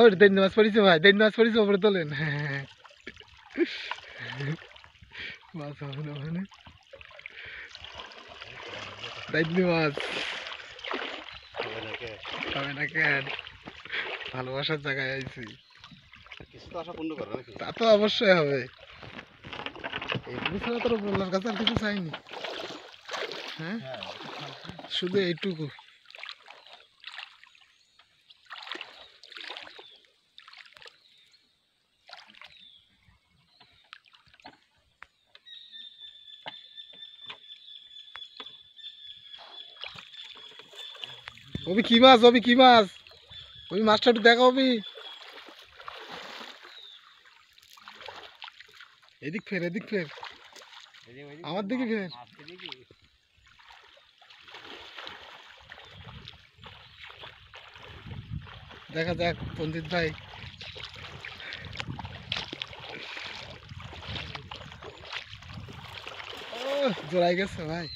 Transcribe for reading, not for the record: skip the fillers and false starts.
ওর দৈন্য মাছ পড়েছে ভাই, দৈন্য মাছ পড়েছে, ওপরে তোলেন। হ্যাঁ মাছ হবে না মানে দৈন্য মাছ হবে না কেন? ভালোবাসার জায়গায় আইছি, তা তো অবশ্যই হবে। এইটুকু ছাড়া তোর বলার কাছে আর কিছু চাইনি। হ্যাঁ শুধু এইটুকু। ওবি কি মাছ, ওবি কি মাছ, ওই মাছটা একটু দেখা ওবি। এদিক ফের, এদিক ফের, আমার দিকে ফের। দেখা যাক পণ্ডিত ভাই। জোড়াই গেছে ভাই।